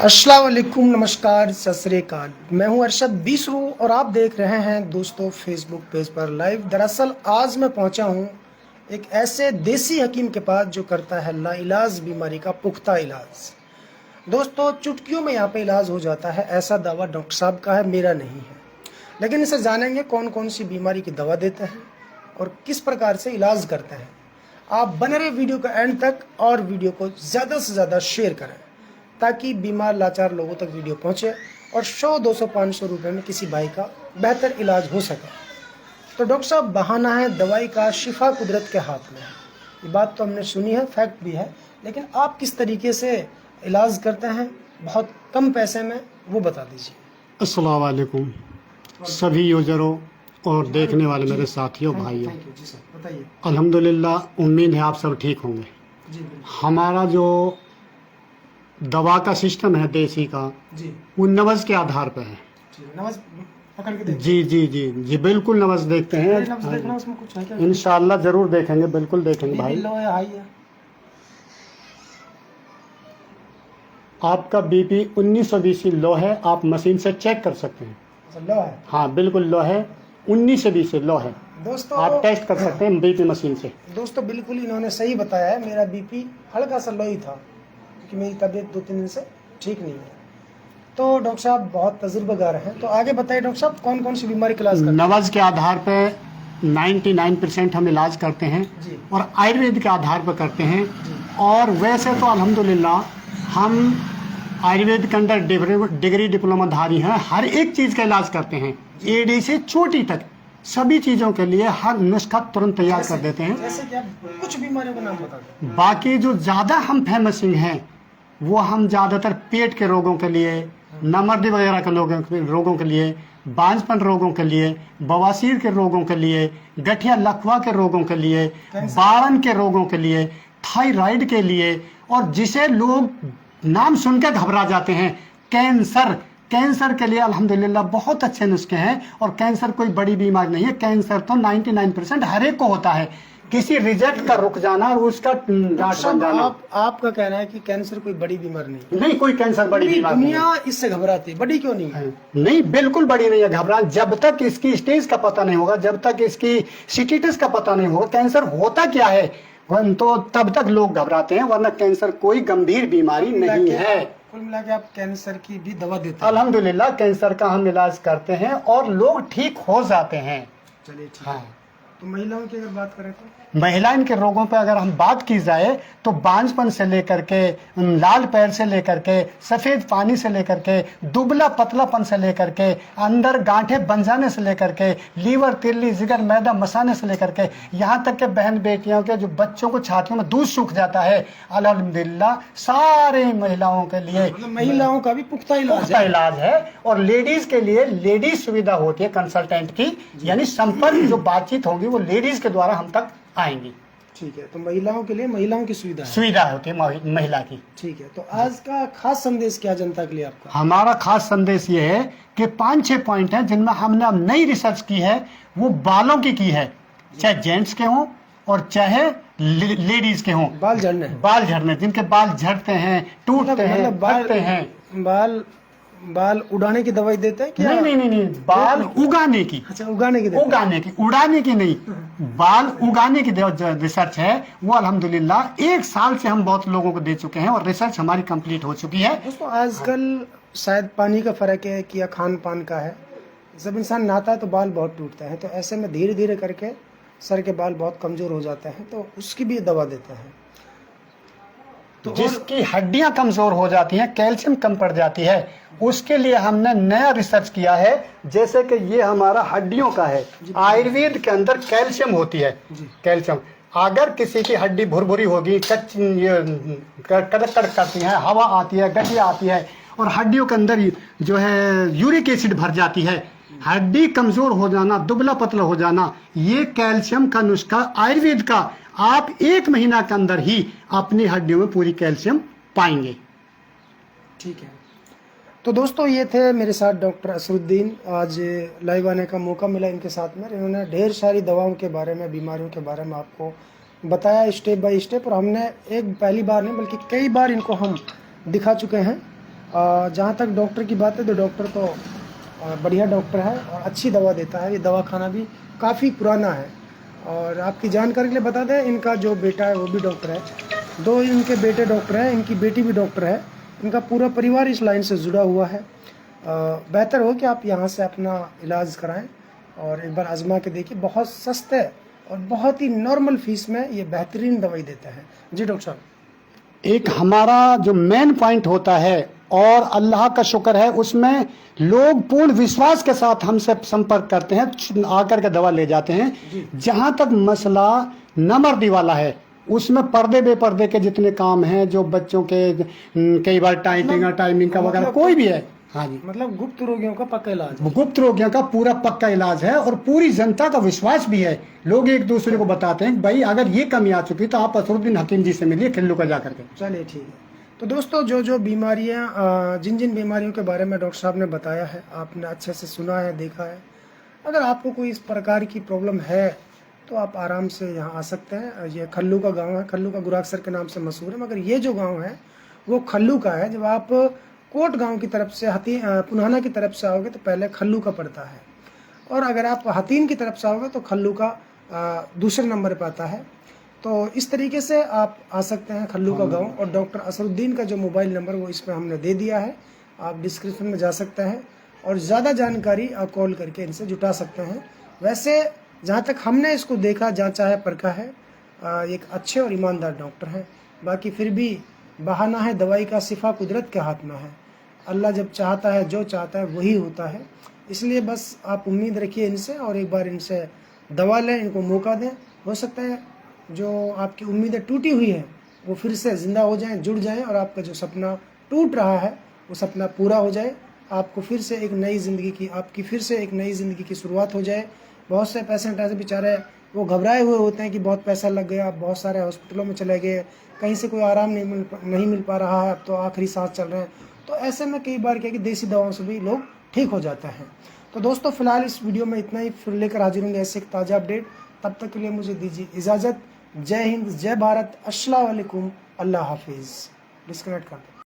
अस्सलाम वालेकुम, नमस्कार, सत श्री अकाल। मैं हूं अरशद बीसरू और आप देख रहे हैं दोस्तों फेसबुक पेज पर लाइव। दरअसल आज मैं पहुंचा हूं एक ऐसे देसी हकीम के पास जो करता है लाइलाज बीमारी का पुख्ता इलाज। दोस्तों चुटकियों में यहाँ पे इलाज हो जाता है, ऐसा दावा डॉक्टर साहब का है, मेरा नहीं है। लेकिन इसे जानेंगे कौन कौन सी बीमारी की दवा देते हैं और किस प्रकार से इलाज करते हैं। आप बने रहे वीडियो का एंड तक और वीडियो को ज़्यादा से ज़्यादा शेयर करें ताकि बीमार लाचार लोगों तक वीडियो पहुंचे और 100, 200, 500 रुपये में किसी भाई का बेहतर इलाज हो सके। तो डॉक्टर साहब, बहाना है दवाई का, शिफा कुदरत के हाथ में है। ये बात तो हमने सुनी है, फैक्ट भी है, लेकिन आप किस तरीके से इलाज करते हैं बहुत कम पैसे में, वो बता दीजिए। अस्सलाम वालेकुम सभी यूजरों और देखने वाले मेरे साथियों भाइयों, जी सर, बताइए। अल्हम्दुलिल्लाह, उम्मीद है आप सब ठीक होंगे। जी हमारा जो दवा का सिस्टम है देसी का, जी वो नवज़ के आधार पर है। नमस पकड़ के देखिए। जी जी जी जी बिल्कुल नवज़ देखते हैं। नब्ज देखना, उसमें कुछ है क्या? इंशाल्लाह जरूर देखेंगे, बिल्कुल देखेंगे भाई। लो है, हाई है? आपका बीपी 1920 लो है, आप मशीन से चेक कर सकते हैं। लो है हाँ बिल्कुल लो है, 1920 लो है। दोस्तों। आप टेस्ट कर सकते हैं बीपी मशीन से। दोस्तों बिल्कुल इन्होंने सही बताया है, मेरा बीपी हल्का सा लो ही था क्योंकि मेरी तबीयत 2-3 दिन से ठीक नहीं है। तो डॉक्टर साहब बहुत तजुर्बेकार हैं, तो आगे बताइए डॉक्टर साहब कौन कौन सी बीमारी का इलाज करते नवज़ के आधार पर 99% हम इलाज करते हैं जी। और आयुर्वेद के आधार पर करते हैं। और वैसे तो अल्हम्दुलिल्लाह हम आयुर्वेद के अंदर डिग्री डिप्लोमाधारी हैं, हर एक चीज़ का इलाज करते हैं, एडी से चोटी तक सभी चीज़ों के लिए हर नुस्खा तुरंत तैयार कर देते हैं। जैसे कि आप कुछ बीमारियों का नाम बता दें। बाकी जो ज़्यादा हम फेमसिंग हैं वो हम ज़्यादातर पेट के रोगों के लिए, नमर्दी वगैरह के रोगों के लिए, बांझपन रोगों के लिए, बवासीर के रोगों के लिए, गठिया लकवा के रोगों के लिए, बाड़न के रोगों के लिए, थायराइड के लिए, और जिसे लोग नाम सुनकर घबरा जाते हैं, कैंसर के लिए अल्हम्दुलिल्लाह बहुत अच्छे नुस्खे हैं। और कैंसर कोई बड़ी बीमारी नहीं है, कैंसर तो 99% हर एक को होता है। किसी रिजल्ट का रुक जाना और उसका गांठ बन जाना। आपका कहना है कि कैंसर कोई बड़ी बीमारी नहीं? नहीं, कोई कैंसर बड़ी बीमारी नहीं है। दुनिया इससे घबराती है, बड़ी क्यों नहीं है? नहीं, बिल्कुल बड़ी नहीं है। घबरा जब तक इसकी स्टेज का पता नहीं होगा, जब तक इसकी स्टेटस का पता नहीं होगा, कैंसर होता क्या है, तो तब तक लोग घबराते हैं, वरना कैंसर कोई गंभीर बीमारी नहीं है। कुल मिला के आप कैंसर की भी दवा देते हैं? अल्हम्दुलिल्लाह कैंसर का हम इलाज करते हैं और लोग ठीक हो जाते हैं। चलिए ठीक हाँ। है। तो महिलाओं की अगर बात करें तो महिलाओं के रोगों पर अगर हम बात की जाए तो बांझपन से लेकर के, लाल पैर से लेकर के, सफ़ेद पानी से लेकर के, दुबला पतलापन से लेकर के, अंदर गांठें बन जाने से लेकर के, लीवर, तिल्ली, जिगर, मैदा मसाने से लेकर के, यहाँ तक के बहन बेटियों के जो बच्चों को छातियों में दूध सूख जाता है, अल्हम्दुलिल्लाह सारे महिलाओं के लिए महिलाओं का भी पुख्ता इलाज है। और लेडीज के लिए लेडीज सुविधा होती है कंसल्टेंट की, यानी संपर्क जो बातचीत होगी वो लेडीज के द्वारा हम तक आएंगी। ठीक है, तो महिलाओं के लिए महिलाओं की सुविधा होती है महिला की। ठीक है, तो आज का खास संदेश क्या जनता के लिए आपका? हमारा खास संदेश ये है कि 5-6 पॉइंट हैं जिनमें हमने अब नई रिसर्च की है, वो बालों की है, चाहे जेंट्स के हों और चाहे लेडीज के हों। बाल झड़ने जिनके बाल झड़ते हैं, टूटते हैं, बढ़ते हैं। बाल उड़ाने की दवाई देते हैं क्या? नहीं, बाल उगाने की। अच्छा, उड़ाने की, उड़ाने की नहीं, बाल उगाने की जो रिसर्च है वो अल्हम्दुलिल्लाह 1 साल से हम बहुत लोगों को दे चुके हैं और रिसर्च हमारी कंप्लीट हो चुकी है। दोस्तों आजकल शायद पानी का फर्क है कि या खान पान का है, जब इंसान नहाता है तो बाल बहुत टूटते हैं, तो ऐसे में धीरे धीरे करके सर के बाल बहुत कमजोर हो जाते हैं, तो उसकी भी दवा देते हैं। तो जिसकी हड्डियां कमजोर हो जाती हैं, कैल्शियम कम पड़ जाती है, उसके लिए हमने नया रिसर्च किया है। जैसे कि ये हमारा हड्डियों का है, आयुर्वेद के अंदर कैल्शियम होती है। कैल्शियम अगर किसी की हड्डी भुरभुरी होगी, कड़क करती है, हवा आती है, गठिया आती है और हड्डियों के अंदर जो है यूरिक एसिड भर जाती है, हड्डी कमजोर हो जाना, दुबला पतला हो जाना, ये कैल्शियम का नुस्खा आयुर्वेद का आप 1 महीना के अंदर ही अपनी हड्डियों में पूरी कैल्शियम पाएंगे। ठीक है, तो दोस्तों ये थे मेरे साथ डॉक्टर असरुद्दीन। आज लाइव आने का मौका मिला इनके साथ में। इन्होंने ढेर सारी दवाओं के बारे में, बीमारियों के बारे में आपको बताया स्टेप बाय स्टेप, और हमने एक पहली बार नहीं बल्कि कई बार इनको हम दिखा चुके हैं। जहाँ तक डॉक्टर की बात है तो डॉक्टर तो बढ़िया डॉक्टर है और अच्छी दवा देता है। ये दवाखाना भी काफ़ी पुराना है। और आपकी जानकारी के लिए बता दें, इनका जो बेटा है वो भी डॉक्टर है, 2 इनके बेटे डॉक्टर हैं, इनकी बेटी भी डॉक्टर है। इनका पूरा परिवार इस लाइन से जुड़ा हुआ है। बेहतर हो कि आप यहाँ से अपना इलाज कराएं और एक बार आजमा के देखिए। बहुत सस्ते और बहुत ही नॉर्मल फीस में ये बेहतरीन दवाई देते हैं। जी डॉक्टर साहब। एक हमारा जो मेन पॉइंट होता है, और अल्लाह का शुक्र है उसमें लोग पूर्ण विश्वास के साथ हमसे संपर्क करते हैं, आकर के दवा ले जाते हैं। जहां तक मसला नमर्दी वाला है, उसमें पर्दे बेपर्दे के जितने काम हैं, जो बच्चों के कई बार टाइमिंग का वगैरह कोई भी है, हाँ जी, मतलब गुप्त रोगियों का पक्का इलाज है। गुप्त रोगियों का पूरा पक्का इलाज है और पूरी जनता का विश्वास भी है। लोग एक दूसरे को बताते हैं भाई अगर ये कमी आ चुकी तो आप असरुद्दीन हकीम जी से मिलिए खिल्लू का जा करके। चलिए ठीक है। तो दोस्तों, जो बीमारियां, जिन बीमारियों के बारे में डॉक्टर साहब ने बताया है, आपने अच्छे से सुना है, देखा है। अगर आपको कोई इस प्रकार की प्रॉब्लम है तो आप आराम से यहाँ आ सकते हैं। ये खल्लू का गांव है, खल्लू का गुराक्सर के नाम से मशहूर है, मगर ये जो गांव है वो खल्लू का है। जब आप कोट गांव की तरफ से पुनाना की तरफ से आओगे तो पहले खल्लू का पड़ता है, और अगर आप हतीन की तरफ से आओगे तो खल्लू का दूसरे नंबर पर आता है। तो इस तरीके से आप आ सकते हैं खल्लू का गांव। और डॉक्टर असरुद्दीन का जो मोबाइल नंबर वो इसमें हमने दे दिया है, आप डिस्क्रिप्शन में जा सकते हैं और ज़्यादा जानकारी आप कॉल करके इनसे जुटा सकते हैं। वैसे जहाँ तक हमने इसको देखा, जांचा है, परखा है, एक अच्छे और ईमानदार डॉक्टर हैं। बाकी फिर भी बहाना है दवाई का, सिफा कुदरत के हाथ में है। अल्लाह जब चाहता है, जो चाहता है वही होता है। इसलिए बस आप उम्मीद रखिए इनसे और एक बार इनसे दवा लें, इनको मौका दें। हो सकता है जो आपकी उम्मीदें टूटी हुई हैं वो फिर से ज़िंदा हो जाएं, जुड़ जाएं, और आपका जो सपना टूट रहा है वो सपना पूरा हो जाए। आपको फिर से एक नई ज़िंदगी की, आपकी फिर से एक नई ज़िंदगी की शुरुआत हो जाए। बहुत से पेशेंट ऐसे बेचारे वो घबराए हुए होते हैं कि बहुत पैसा लग गया, बहुत सारे हॉस्पिटलों में चले गए, कहीं से कोई आराम नहीं मिल पा रहा है, अब तो आखिरी सांस चल रहे हैं। तो ऐसे में कई बार क्या कि देसी दवाओं से भी लोग ठीक हो जाते हैं। तो दोस्तों, फिलहाल इस वीडियो में इतना ही। फिर लेकर हाजिर होंगे ऐसे एक ताज़ा अपडेट। तब तक के लिए मुझे दीजिए इजाज़त। जय हिंद, जय भारत, अस्सलाम वालेकुम, अल्लाह हाफिज़। डिस्कनेक्ट कर दो।